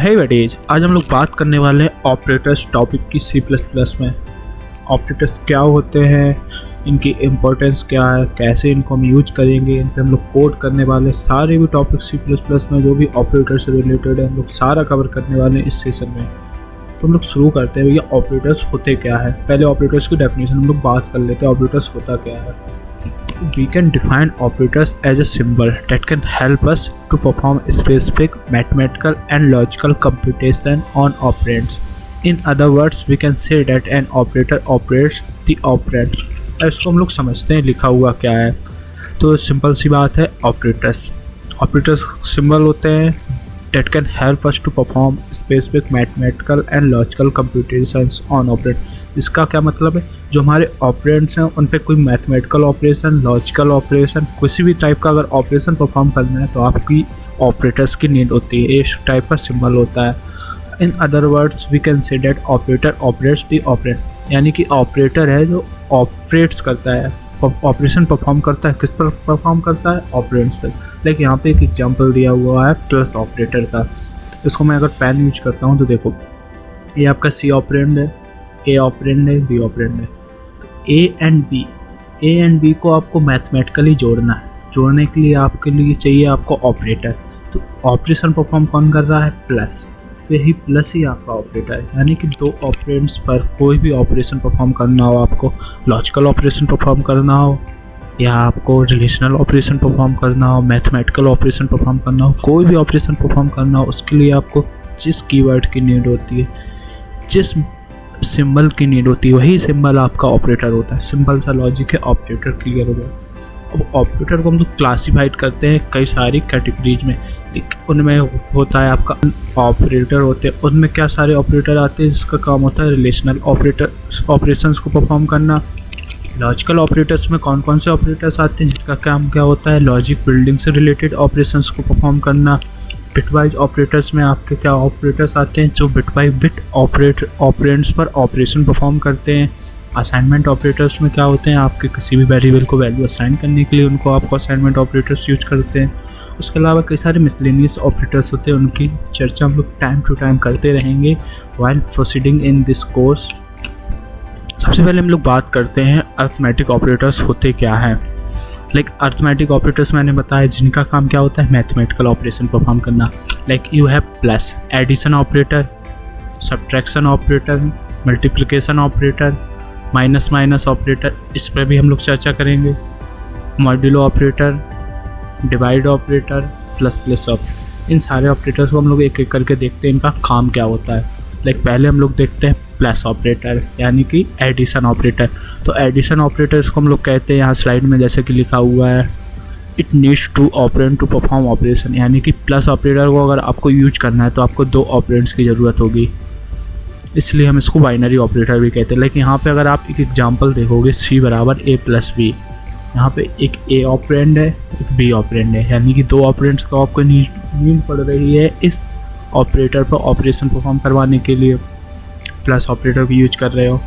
है बडीज, आज हम लोग बात करने वाले हैं ऑपरेटर्स टॉपिक की सी प्लस प्लस में। ऑपरेटर्स क्या होते हैं, इनकी इम्पोर्टेंस क्या है, कैसे इनको हम यूज करेंगे, इन पर हम लोग कोड करने वाले सारे भी टॉपिक सी प्लस प्लस में जो भी ऑपरेटर से रिलेटेड है हम लोग सारा कवर करने वाले हैं इस सेशन में। तो हम लोग शुरू करते हैं भैया, ऑपरेटर्स होते क्या है। पहले ऑपरेटर्स की डेफिनेशन हम लोग बात कर लेते हैं, ऑपरेटर्स होता क्या है। We can define operators as a symbol that can help us to perform specific mathematical and logical computation on operands. In other words, we can say that an operator operates the operand. इसको हम लोग समझते हैं लिखा हुआ क्या है। तो सिंपल सी बात है, ऑपरेटर्स सिंबल होते हैं that can help us to perform specific mathematical and logical computations on operand. इसका क्या मतलब है, जो हमारे ऑपरेंड्स हैं उन पे कोई मैथमेटिकल ऑपरेशन, लॉजिकल ऑपरेशन, किसी भी टाइप का अगर ऑपरेशन परफॉर्म करना है तो आपकी ऑपरेटर्स की नीड होती है। इस टाइप का सिंबल होता है। In other words we can say that operator operates the operand, यानी कि ऑपरेटर है जो ऑपरेट्स करता है, ऑपरेशन परफॉर्म करता है। किस पर परफॉर्म करता है? ऑपरेंड्स पर। लेकिन यहाँ पे एक एग्जांपल दिया हुआ है प्लस ऑपरेटर का। इसको मैं अगर पेन यूज करता हूँ तो देखो, ये आपका सी ऑपरेंड है, ए ऑपरेंड है, बी ऑपरेंड है। तो ए एंड बी को आपको मैथमेटिकली जोड़ना है। जोड़ने के लिए आपके लिए चाहिए आपको ऑपरेटर। तो ऑपरेशन परफॉर्म कौन कर रहा है? प्लस। तो यही प्लस ही आपका ऑपरेटर है, यानी कि दो ऑपरेंड्स पर कोई भी ऑपरेशन परफॉर्म करना हो, आपको लॉजिकल ऑपरेशन परफॉर्म करना हो या आपको रिलेशनल ऑपरेशन परफॉर्म करना हो, मैथमेटिकल ऑपरेशन परफॉर्म करना हो, कोई भी ऑपरेशन परफॉर्म करना हो, उसके लिए आपको जिस कीवर्ड की नीड होती है, जिस सिंबल की नीड होती है, वही सिंबल आपका ऑपरेटर होता है। सिंपल सा लॉजिक है, ऑपरेटर क्लियर हो गया। अब ऑपरेटर को हम लोग क्लासीफाइड करते हैं कई सारी कैटेगरीज में। उनमें होता है आपका ऑपरेटर होते हैं, उनमें क्या सारे ऑपरेटर आते हैं जिसका काम होता है रिलेशनल ऑपरेशंस को परफॉर्म करना। लॉजिकल ऑपरेटर्स में कौन कौन से ऑपरेटर्स आते हैं जिनका काम क्या होता है? लॉजिक बिल्डिंग से रिलेटेड ऑपरेशंस को परफॉर्म करना। बिटवाइज ऑपरेटर्स में आपके क्या ऑपरेटर्स आते हैं जो बिट बाई बिट ऑपरेंड्स पर ऑपरेशन परफॉर्म करते हैं। असाइनमेंट ऑपरेटर्स में क्या होते हैं, आपके किसी भी वेरिएबल को वैल्यू असाइन करने के लिए उनको आपको असाइनमेंट ऑपरेटर्स यूज करते हैं। उसके अलावा कई सारे मिसलेनियस ऑपरेटर्स होते हैं, उनकी चर्चा हम लोग टाइम टू टाइम करते रहेंगे while proceeding in this course. सबसे पहले हम लोग बात करते हैं अरिथमेटिक ऑपरेटर्स होते क्या हैं। अरिथमेटिक ऑपरेटर्स मैंने बताया जिनका काम क्या होता है, मैथमेटिकल ऑपरेशन परफॉर्म करना। You have plus, addition operator, subtraction operator, multiplication operator, minus operator, इस पर भी हम लोग चर्चा करेंगे। Modulo operator, divide operator, plus operator, इन सारे ऑपरेटर्स को हम लोग एक एक करके देखते हैं इनका काम क्या होता है। पहले हम लोग देखते हैं प्लस ऑपरेटर, यानी कि एडिशन ऑपरेटर। तो एडिशन ऑपरेटर इसको हम लोग कहते हैं, यहाँ स्लाइड में जैसे कि लिखा हुआ है, it needs two operand to perform operation, यानी कि प्लस ऑपरेटर को अगर आपको यूज करना है तो आपको दो ऑपरेंड्स की ज़रूरत होगी, इसलिए हम इसको बाइनरी ऑपरेटर भी कहते हैं। लेकिन यहाँ पे अगर आप एक एग्जांपल देखोगे, सी बराबर ए प्लस बी, यहाँ पे एक ए ऑपरेंड है, एक बी ऑपरेंड है, यानी कि दो ऑपरेंड्स को आपको नीड पड़ रही है इस ऑपरेटर पर ऑपरेशन परफॉर्म करवाने के लिए। प्लस ऑपरेटर भी यूज कर रहे हो।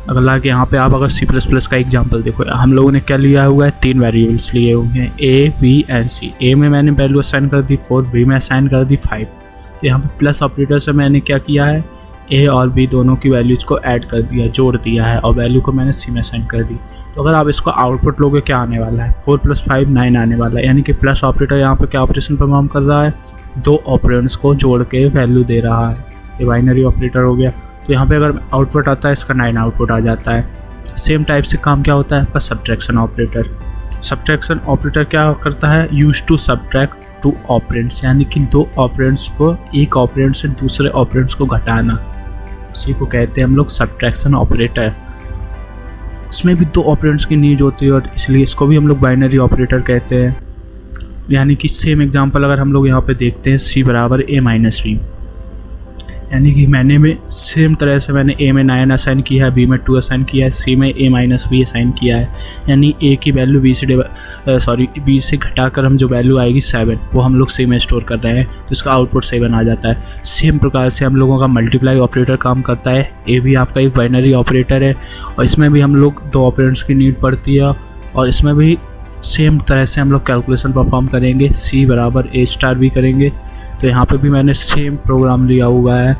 अगला कि यहाँ पे आप अगर सी प्लस प्लस का एग्जांपल देखो, हम लोगों ने क्या लिया हुआ है, 3 वेरिएबल्स लिए हुए हैं, ए बी एंड सी। ए में मैंने वैल्यू असाइन कर दी 4, बी में असाइन कर दी 5। तो यहाँ पे प्लस ऑपरेटर से मैंने क्या किया है, ए और बी दोनों की वैल्यूज़ को ऐड कर दिया, जोड़ दिया है, और वैल्यू को मैंने सी में असाइन कर दी। तो अगर आप इसको आउटपुट लोगे, क्या आने वाला है, 4 + 5 9 आने वाला है। यानी कि प्लस ऑपरेटर यहाँ पे क्या ऑपरेशन परफॉर्म कर रहा है, दो ऑपरेंड्स को जोड़ के वैल्यू दे रहा है। ये बाइनरी ऑपरेटर हो गया। तो यहाँ पे अगर आउटपुट आता है, इसका 9 आउटपुट आ जाता है। सेम टाइप से काम क्या होता है आपका सब्ट्रैक्शन ऑपरेटर। सब्ट्रैक्शन ऑपरेटर क्या करता है, यूज टू सब्ट्रैक्ट 2 ऑपरेंड्स, यानी कि दो ऑपरेंड्स को एक ऑपरेंड से दूसरे ऑपरेंड्स को घटाना, उसी को कहते हैं हम लोग सब्ट्रैक्शन ऑपरेटर। इसमें भी दो ऑपरेंड्स की नीड होती है और इसलिए इसको भी हम लोग बाइनरी ऑपरेटर कहते हैं। यानी कि सेम एग्जांपल अगर हम लोग यहाँ पे देखते हैं, सी बराबर ए माइनस बी, यानी कि मैंने में सेम तरह से मैंने ए में 9 असाइन किया है, बी में 2 असाइन किया है, सी में ए माइनस बी असाइन किया है। यानी ए की वैल्यू बी से घटाकर हम जो वैल्यू आएगी 7, वो हम लोग सी में स्टोर कर रहे हैं, तो इसका आउटपुट 7 आ जाता है। सेम प्रकार से हम लोगों का मल्टीप्लाई ऑपरेटर काम करता है। ए भी आपका एक बाइनरी ऑपरेटर है और इसमें भी हम लोग दो ऑपरेंड्स की नीड पड़ती है, और इसमें भी सेम तरह से हम लोग कैलकुलेशन परफॉर्म करेंगे। सी बराबर ए स्टार भी करेंगे, तो यहाँ पे भी मैंने सेम प्रोग्राम लिया हुआ है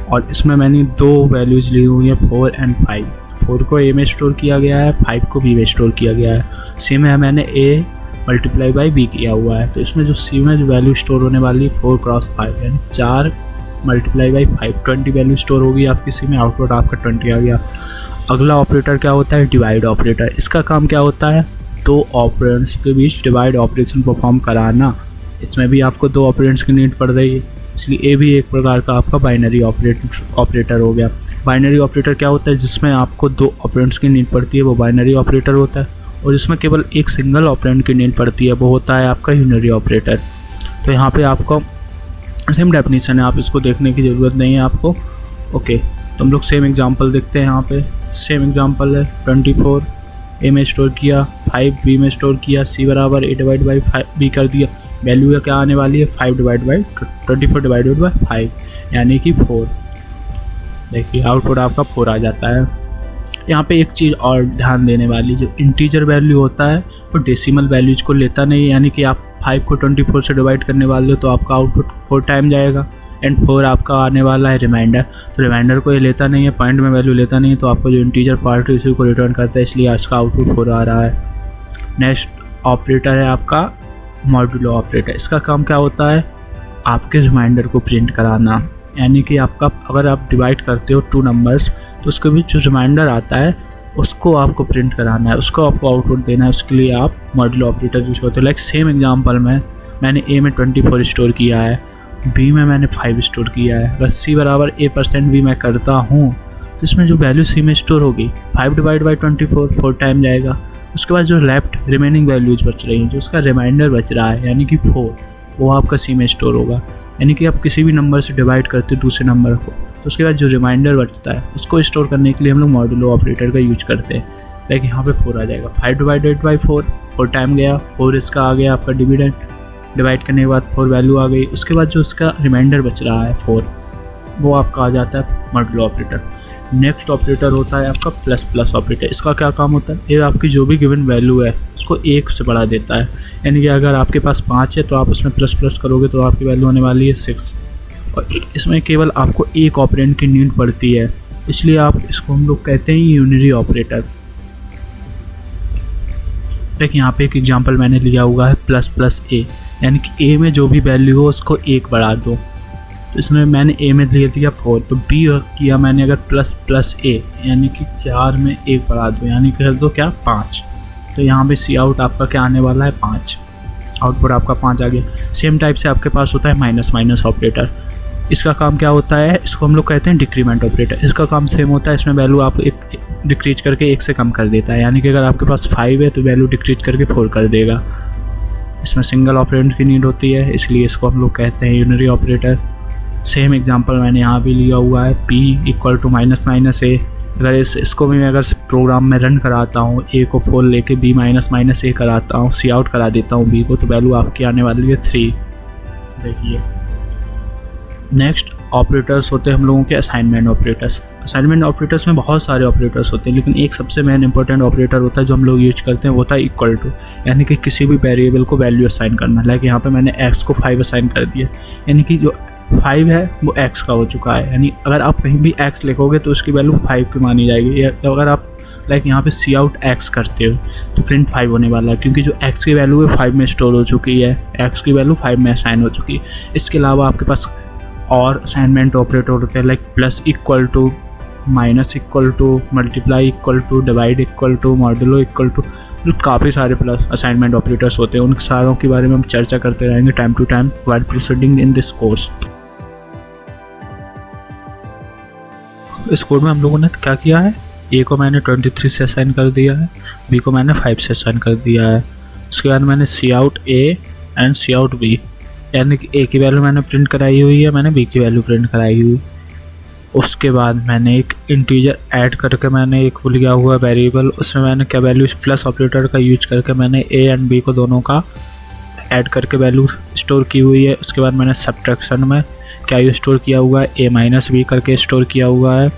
और इसमें मैंने 2 वैल्यूज़ ली हुई हैं 4 और 5। 4 को ए में स्टोर किया गया है, 5 को बी में स्टोर किया गया है। सेम है, मैंने ए मल्टीप्लाई बाई बी किया हुआ है। तो इसमें जो सी में जो वैल्यू स्टोर होने वाली है 4 क्रॉस 5 यानी 4 मल्टीप्लाई बाई 5, 20 वैल्यू स्टोर होगी आपकी सी में। आउटपुट आपका 20 आ गया। अगला ऑपरेटर क्या होता है? Divide operator. इसका काम क्या होता है? 2 ऑपरेंड्स के बीच डिवाइड ऑपरेशन परफॉर्म कराना। इसमें भी आपको 2 ऑपरेंड्स की नीड पड़ रही है, इसलिए ये भी एक प्रकार का आपका बाइनरी ऑपरेटर हो गया। बाइनरी ऑपरेटर क्या होता है? जिसमें आपको 2 ऑपरेंड्स की नीड पड़ती है वो बाइनरी ऑपरेटर होता है, और जिसमें केवल एक सिंगल ऑपरेंड की नीड पड़ती है वो होता है आपका यूनरी ऑपरेटर। तो यहाँ पे आपको सेम डेफिनेशन है, आप इसको देखने की ज़रूरत नहीं है आपको। ओके, तो हम लोग सेम एग्जांपल देखते हैं। यहाँ पे सेम एग्जांपल है, 24 ए में स्टोर किया, 5 बी में स्टोर किया, सी बराबर ए डिवाइड बाई 5 बी कर दिया। वैल्यू क्या आने वाली है? 5 डिवाइड बाई 24 डिवाइडेड बाई 5 यानी कि 4। देखिए आउटपुट आपका 4 आ जाता है। यहाँ पे एक चीज़ और ध्यान देने वाली, जो इंटीजर वैल्यू होता है वो डेसिमल वैल्यूज को लेता नहीं है, यानी कि आप 5 को 24 से डिवाइड करने वाले हो तो आपका आउटपुट 4 टाइम जाएगा एंड 4 आपका आने वाला है रिमाइंडर। तो रिमाइंडर को ये लेता नहीं है, पॉइंट में वैल्यू लेता नहीं है, तो आपको जो इंटीजर पार्ट है उसी को रिटर्न करता है, इसलिए इसका आउटपुट 4 आ रहा है। नेक्स्ट ऑपरेटर है आपका मॉड्यूलो ऑपरेटर। इसका काम क्या होता है? आपके रिमाइंडर को प्रिंट कराना, यानी कि आपका अगर आप डिवाइड करते हो 2 नंबर्स तो उसके बीच जो रिमाइंडर आता है उसको आपको प्रिंट कराना है, उसको आपको आउटपुट देना है। उसके लिए आप मॉड्यूलो ऑपरेटर यूज करते हो। लाइक सेम एग्जांपल में मैंने ए में 24 स्टोर किया है, बी में मैंने 5 स्टोर किया है। अगर सी बराबर a% भी मैं करता हूँ तो इसमें जो वैल्यू सी में स्टोर होगी 5 डिवाइड बाई 24 4 टाइम जाएगा। उसके बाद जो लेफ्ट रिमेनिंग वैल्यूज बच रही हैं, जो उसका रिमाइंडर बच रहा है यानी कि 4, वो आपका सी में स्टोर होगा। यानी कि आप किसी भी नंबर से डिवाइड करते हो दूसरे नंबर को, तो उसके बाद जो रिमाइंडर बचता है उसको स्टोर करने के लिए हम लोग मॉड्यूलो ऑपरेटर का यूज करते हैं। लाइक यहाँ पे 4 आ जाएगा, 5 डिवाइडेड बाई 4 टाइम गया, 4 इसका आ गया आपका डिविडेंड। डिवाइड करने के बाद 4 वैल्यू आ गई, उसके बाद जो उसका रिमाइंडर बच रहा है 4, वो आपका आ जाता है मॉड्यूलो ऑपरेटर। नेक्स्ट ऑपरेटर होता है आपका प्लस प्लस ऑपरेटर। इसका क्या काम होता है? ये आपकी जो भी गिवन वैल्यू है उसको 1 से बढ़ा देता है, यानी कि अगर आपके पास 5 है तो आप उसमें प्लस प्लस करोगे तो आपकी वैल्यू होने वाली है 6। और इसमें केवल आपको एक ऑपरेंड की नीड पड़ती है, इसलिए आप इसको हम लोग कहते हैं यूनिरी ऑपरेटर। देखिए यहाँ पे एक एग्जांपल मैंने लिया हुआ है प्लस प्लस ए, यानी कि ए में जो भी वैल्यू हो उसको 1 बढ़ा दो। तो इसमें मैंने ए में ले दिया 4, तो बी किया मैंने अगर प्लस प्लस ए, यानी कि 4 में 1 बढ़ा दो, यानी कर दो क्या 5। तो यहाँ पे सी आउट आपका क्या आने वाला है 5, आउटपुट आपका 5 आ गया। सेम टाइप से आपके पास होता है माइनस माइनस ऑपरेटर। इसका काम क्या होता है? इसको हम लोग कहते हैं डिक्रीमेंट ऑपरेटर। इसका काम सेम होता है, इसमें वैल्यू आप एक डिक्रीज करके 1 से कम कर देता है, यानी कि अगर आपके पास 5 है तो वैल्यू डिक्रीज करके 4 कर देगा। इसमें सिंगल ऑपरेंड की नीड होती है, इसलिए इसको हम लोग कहते हैं यूनरी ऑपरेटर। सेम एग्जांपल मैंने यहाँ भी लिया हुआ है, p equal to minus minus A. अगर इसको भी मैं अगर प्रोग्राम में रन कराता हूँ, a को 4 लेके b माइनस माइनस ए कराता हूँ, सी आउट करा देता हूँ b को, तो वैल्यू आपकी आने वाली है 3। देखिए नेक्स्ट ऑपरेटर्स होते हैं हम लोगों के असाइनमेंट ऑपरेटर्स। असाइनमेंट ऑपरेटर्स में बहुत सारे ऑपरेटर्स होते हैं, लेकिन एक सबसे मेन इंपॉर्टेंट ऑपरेटर होता है जो हम लोग यूज करते हैं, वो होता है इक्वल टू, यानी कि किसी भी वेरिएबल को वैल्यू असाइन करना। लाइक यहाँ पे मैंने x को 5 असाइन कर दिया, यानी कि जो 5 है वो x का हो चुका है, यानी अगर आप कहीं भी x लिखोगे तो उसकी वैल्यू 5 की मानी जाएगी। अगर आप लाइक यहाँ पे सी आउट x करते हो तो प्रिंट 5 होने वाला है, क्योंकि जो x की वैल्यू है 5 में स्टोर हो चुकी है, x की वैल्यू 5 में असाइन हो चुकी है। इसके अलावा आपके पास और असाइनमेंट ऑपरेटर होते हैं, like plus equal to, minus equal to, multiply equal to, divide equal to, modulo equal to, काफ़ी सारे प्लस असाइनमेंट ऑपरेटर्स होते हैं। उन सारों के बारे में हम चर्चा करते रहेंगे time to time while proceeding in this course. इस कोड में हम लोगों ने क्या किया है, ए को मैंने 23 से असाइन कर दिया है, बी को मैंने 5 से असाइन कर दिया है। उसके बाद मैंने cout A and cout B, यानी कि ए की वैल्यू मैंने प्रिंट कराई हुई है, मैंने बी की वैल्यू प्रिंट कराई हुई। उसके बाद मैंने एक इंटीजर ऐड करके मैंने एक लिया हुआ वेरिएबल, उसमें मैंने क्या वैल्यू प्लस ऑपरेटर का यूज करके मैंने ए एंड बी को दोनों का ऐड करके वैल्यू स्टोर की हुई है। उसके बाद मैंने सब्ट्रैक्शन में क्या यूज स्टोर किया हुआ है, ए माइनस बी करके स्टोर किया हुआ है।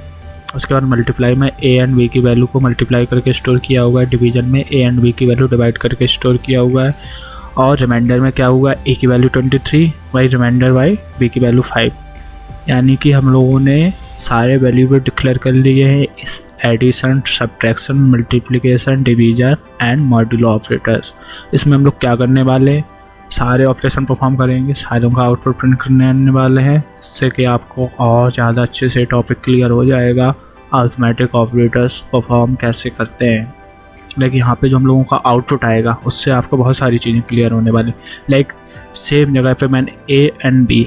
उसके बाद मल्टीप्लाई में ए एंड बी की वैल्यू को मल्टीप्लाई करके स्टोर किया हुआ है। डिवीजन में ए एंड बी की वैल्यू डिवाइड करके स्टोर किया हुआ है। और रिमाइंडर में क्या हुआ, ए की value 23 by remainder by B की वैल्यू 5, यानी कि हम लोगों ने सारे वैल्यू को डिक्लेयर कर लिए हैं इस addition, subtraction, multiplication, division and modulo operators. इसमें हम लोग क्या करने वाले, सारे ऑपरेशन परफॉर्म करेंगे, सारों का आउटपुट प्रिंट करने आने वाले हैं, इससे कि आपको और ज़्यादा अच्छे से टॉपिक क्लियर हो जाएगा अरिथमेटिक ऑपरेटर्स परफॉर्म कैसे करते हैं। लाइक यहाँ पे जो हम लोगों का आउटपुट आएगा उससे आपको बहुत सारी चीज़ें क्लियर होने वाली। लाइक सेम जगह पे मैंने ए एंड बी,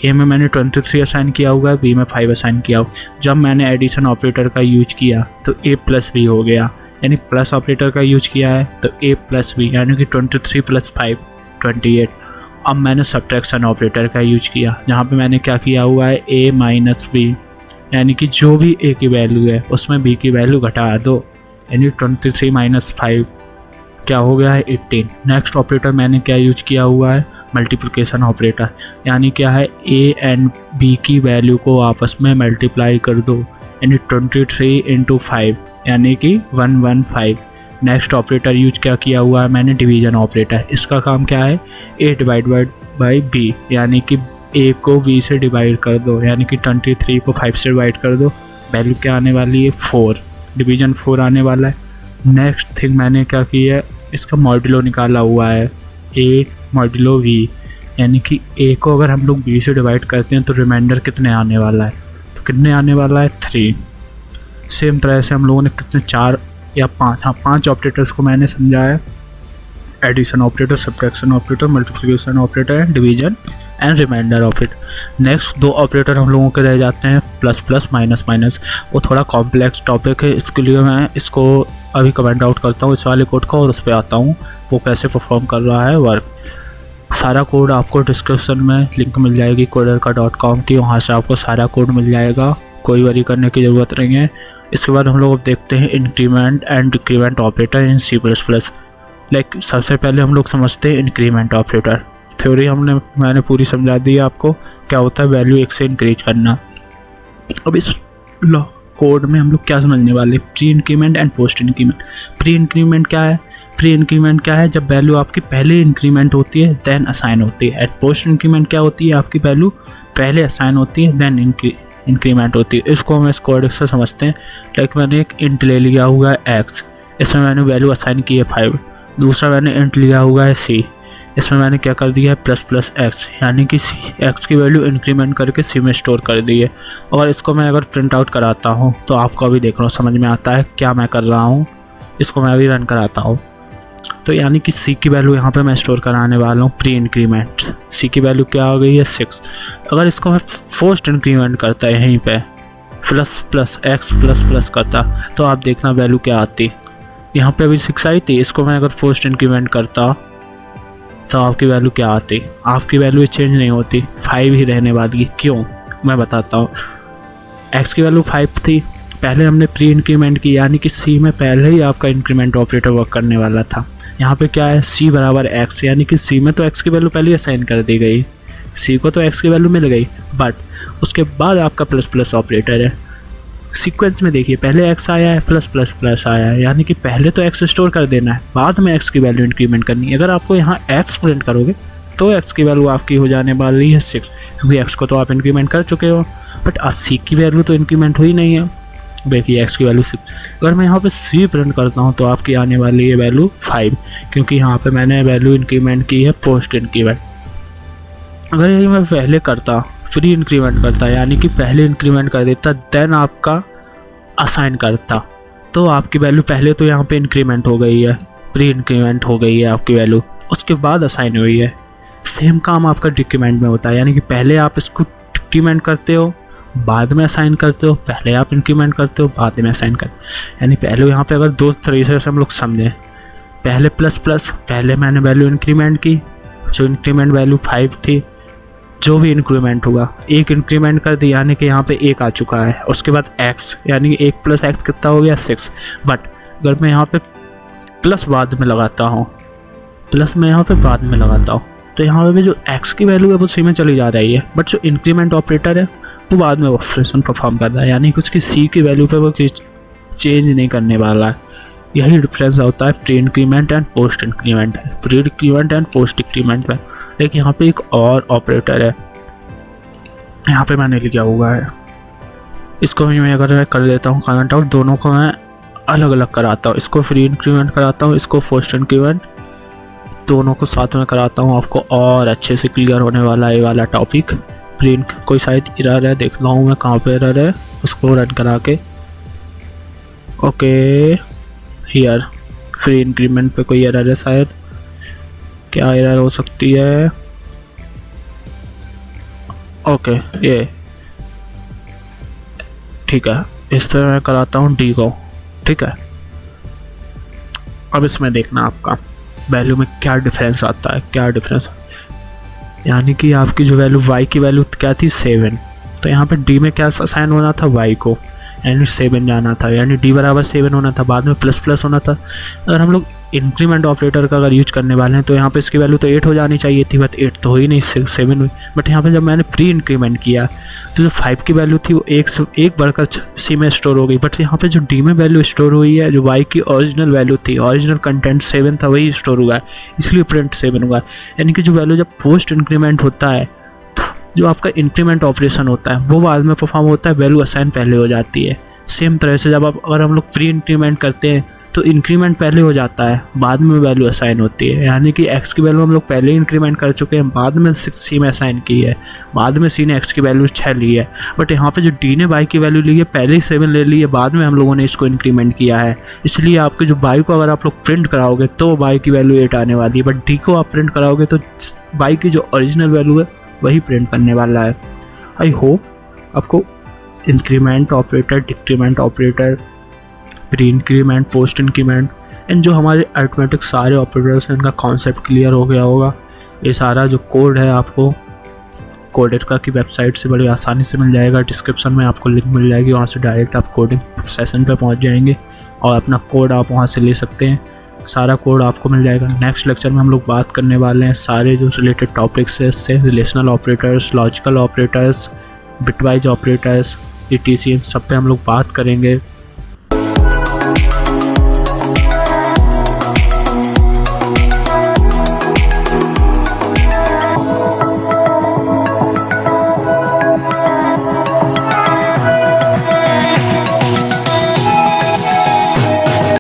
ए में मैंने 23 असाइन किया हुआ है, बी में 5 असाइन किया हुआ। जब मैंने एडिशन ऑपरेटर का यूज किया तो ए प्लस बी हो गया, यानी प्लस ऑपरेटर का यूज किया है तो ए प्लस बी, यानी कि 23 प्लस 5 28। अब मैंने सब्ट्रैक्शन ऑपरेटर का यूज किया, जहाँ पे मैंने क्या किया हुआ है, ए माइनस बी, यानी कि जो भी ए की वैल्यू है उसमें बी की वैल्यू घटा दो, यानी 23 माइनस 5 क्या हो गया है 18। नेक्स्ट ऑपरेटर मैंने क्या यूज किया हुआ है, मल्टीप्लिकेशन ऑपरेटर, यानी क्या है, ए एंड बी की वैल्यू को आपस में मल्टीप्लाई कर दो, यानी 23 इंटू 5 यानी कि 115। नेक्स्ट ऑपरेटर यूज क्या किया हुआ है मैंने, डिवीजन ऑपरेटर। इसका काम क्या है, ए डिवाइडेड बाई बी, यानी कि ए को बी से डिवाइड कर दो, यानी कि 23 को 5 से डिवाइड कर दो, वैल्यू क्या आने वाली है 4, डिवीजन 4 आने वाला है। नेक्स्ट थिंग मैंने क्या किया है, इसका मॉड्यूलो निकाला हुआ है, ए मॉड्यूलो वी, यानी कि ए को अगर हम लोग बी से डिवाइड करते हैं तो रिमाइंडर कितने आने वाला है, तो कितने आने वाला है 3। सेम तरह से हम लोगों ने कितने 4 या 5, हाँ 5 ऑपरेटर्स को मैंने समझाया, addition operator, subtraction operator, multiplication operator, division and remainder operator. Next 2 operator हम लोगों के रह जाते हैं, प्लस प्लस, माइनस माइनस। वो थोड़ा कॉम्प्लेक्स टॉपिक है, इसके लिए मैं इसको अभी कमेंट आउट करता हूँ इस वाले कोड को और उस पर आता हूँ वो कैसे परफॉर्म कर रहा है वर्क। सारा कोड आपको डिस्क्रिप्शन में लिंक मिल जाएगी coderka.com की, वहाँ से आपको सारा कोड मिल जाएगा, कोई वरी करने की ज़रूरत नहीं है। इसके बाद हम लोग अब देखते हैं increment and decrement operator in C++। Like सबसे पहले हम लोग समझते हैं इंक्रीमेंट ऑपरेटर। थ्योरी मैंने पूरी समझा दी है आपको, क्या होता है वैल्यू 1 से इंक्रीज करना। अब इस कोड में हम लोग क्या समझने वाले, pre increment and post increment. Pre increment क्या है, प्री इंक्रीमेंट क्या है, जब वैल्यू आपकी पहले इंक्रीमेंट होती है देन असाइन होती है। एट पोस्ट इंक्रीमेंट क्या होती है, आपकी वैल्यू पहले असाइन होती है देन इंक्रीमेंट होती है। इसको हम इस कोड से समझते हैं। लाइक मैंने एक इंट ले लिया हुआ है x, इसमें मैंने वैल्यू असाइन की है 5। दूसरा मैंने इंट लिया हुआ है c, इसमें मैंने क्या कर दिया है प्लस प्लस x, यानी कि x की वैल्यू इंक्रीमेंट करके c में स्टोर कर दी है। और इसको मैं अगर प्रिंट आउट कराता हूँ तो आपको अभी देख लो समझ में आता है क्या मैं कर रहा हूँ। इसको मैं अभी रन कराता हूँ तो यानी कि c की वैल्यू यहाँ पे मैं स्टोर कराने वाला हूँ प्री इंक्रीमेंट। c की वैल्यू क्या हो गई है 6। अगर इसको मैं पोस्ट इंक्रीमेंट करता है यहीं पे plus plus x plus plus करता तो आप देखना वैल्यू क्या आती। यहाँ पे अभी 6 आई थी, इसको मैं अगर पोस्ट इंक्रीमेंट करता तो आपकी वैल्यू क्या आती, आपकी वैल्यू चेंज नहीं होती, 5 ही रहने वाली। क्यों, मैं बताता हूँ। x की वैल्यू 5 थी, पहले हमने प्री इंक्रीमेंट की, यानी कि c में पहले ही आपका इंक्रीमेंट ऑपरेटर वर्क करने वाला था। यहाँ पे क्या है c बराबर x, यानी कि c में तो x की वैल्यू पहले असाइन कर दी गई, c को तो x की वैल्यू मिल गई, बट उसके बाद आपका प्लस प्लस ऑपरेटर है। सीक्वेंस में देखिए पहले x आया है प्लस प्लस प्लस आया है, यानी कि पहले तो x स्टोर कर देना है, बाद में x की वैल्यू इंक्रीमेंट करनी है। अगर आपको यहाँ x प्रिंट करोगे तो x की वैल्यू आपकी हो जाने वाली है 6, क्योंकि x को तो आप इंक्रीमेंट कर चुके हो, बट आज c की वैल्यू तो इंक्रीमेंट हुई नहीं है। देखिए x की वैल्यू 6, अगर मैं यहाँ पे c प्रिंट करता हूँ तो आपकी आने वाली है वैल्यू 5, क्योंकि यहाँ पे मैंने वैल्यू इंक्रीमेंट की है पोस्ट इंक्रीमेंट। अगर यही मैं पहले करता प्री इंक्रीमेंट करता, यानी कि पहले इंक्रीमेंट कर देता देन आपका असाइन करता, तो आपकी वैल्यू पहले तो यहाँ पे इंक्रीमेंट हो गई है, प्री इंक्रीमेंट हो गई है आपकी वैल्यू, उसके बाद असाइन हुई है। सेम काम आपका डिक्रीमेंट में होता है, यानी कि पहले आप इसको डिक्रीमेंट करते हो बाद में असाइन करते हो, पहले आप इंक्रीमेंट करते हो बाद में असाइन करते हो। यानी पहले यहाँ पे अगर 2 तरीके से हम लोग समझें, पहले प्लस प्लस, पहले मैंने वैल्यू इंक्रीमेंट की, जो इंक्रीमेंट वैल्यू 5 थी, जो भी इंक्रीमेंट हुआ एक इंक्रीमेंट कर दी, यानी कि यहाँ पे 1 आ चुका है, उसके बाद x, यानी कि 1 प्लस x कितना हो गया 6। बट अगर मैं यहाँ पे प्लस बाद में लगाता हूँ, प्लस मैं यहाँ पे बाद में लगाता हूँ, तो यहाँ पे भी जो x की वैल्यू है वो c में चली जा रही है, बट जो इंक्रीमेंट ऑपरेटर है वो बाद में ऑपरेशन परफॉर्म कर रहा है, यानी कि उसकी c की वैल्यू पे वो चेंज नहीं करने वाला है। यही डिफरेंस होता है pre increment and post increment है, pre increment and post increment में। लेकिन यहाँ पे एक और ऑपरेटर है, यहाँ पे मैंने लिखा हुआ है, इसको मैं अगर कर देता हूँ करंट आउट, दोनों को मैं अलग अलग कराता हूँ, इसको फ्री इंक्रीमेंट कराता हूँ, इसको पोस्ट इंक्रीमेंट, दोनों को साथ में कराता हूँ, आपको और अच्छे से क्लियर होने वाला है ये वाला टॉपिक। प्रिंट कोई शायद एरर है, देख रहा हूँ मैं कहाँ पे एरर है, उसको रन करा के। ओके हियर फ्री इंक्रीमेंट पे कोई एरर है शायद, क्या एरर हो सकती है? ओके ये ठीक है, इस तरह मैं कराता हूँ डी को, ठीक है। अब इसमें देखना आपका वैल्यू में क्या डिफरेंस आता है, क्या डिफरेंस, यानी कि आपकी जो वैल्यू y की वैल्यू क्या थी 7, तो यहाँ पे d में क्या असाइन होना था y को, यानी 7 जाना था, यानी d बराबर 7 होना था, बाद में प्लस प्लस होना था। अगर हम लोग इंक्रीमेंट ऑपरेटर का अगर यूज करने वाले हैं तो यहाँ पे इसकी वैल्यू तो 8 हो जानी चाहिए थी, बट 8 तो हो ही नहीं, 7 हुई। बट यहाँ पे जब मैंने प्री इंक्रीमेंट किया तो जो 5 की वैल्यू थी वो एक बढ़कर c में स्टोर हो गई, बट यहाँ पे जो d में वैल्यू स्टोर हुई है, जो y की ओरिजिनल वैल्यू थी, ओरिजिनल कंटेंट 7 था, वही स्टोर हुआ है, इसलिए प्रिंट 7 हुआ है। यानी कि जो वैल्यू जब पोस्ट इंक्रीमेंट होता है, जो आपका इंक्रीमेंट ऑपरेशन होता है वो बाद में परफॉर्म होता है, वैल्यू असाइन पहले हो जाती है। सेम तरह से जब अगर हम लोग प्री इंक्रीमेंट करते हैं तो इंक्रीमेंट पहले हो जाता है, बाद में वैल्यू असाइन होती है। यानी कि x की वैल्यू हम लोग पहले इंक्रीमेंट कर चुके हैं, बाद में 6 में असाइन की है, बाद में c ने x की वैल्यू 6 ली है, बट यहाँ पे जो d ने y की वैल्यू ली है पहले ही 7 ले ली है, बाद में हम लोगों ने इसको इंक्रीमेंट किया है। इसलिए आपके जो y को अगर आप लोग प्रिंट कराओगे तो y की वैल्यू 8 आने वाली है, बट d को आप प्रिंट कराओगे तो y की जो ओरिजिनल वैल्यू है वही प्रिंट करने वाला है। आई होप आपको increment operator, decrement operator, pre increment, post increment and जो हमारे अरिथमेटिक सारे ऑपरेटर्स हैं इनका कॉन्सेप्ट क्लियर हो गया होगा। ये सारा जो कोड है आपको कोडेटका की वेबसाइट से बड़ी आसानी से मिल जाएगा, डिस्क्रिप्शन में आपको लिंक मिल जाएगी, वहाँ से डायरेक्ट आप कोडिंग सेशन पे पहुँच जाएंगे और अपना कोड आप वहाँ से ले सकते हैं, सारा कोड आपको मिल जाएगा। नेक्स्ट लेक्चर में हम लोग बात करने वाले हैं सारे जो रिलेटेड टॉपिक्स है इससे, relational operators, logical operators, bitwise operators, ETC, इन सब पे हम लोग बात करेंगे।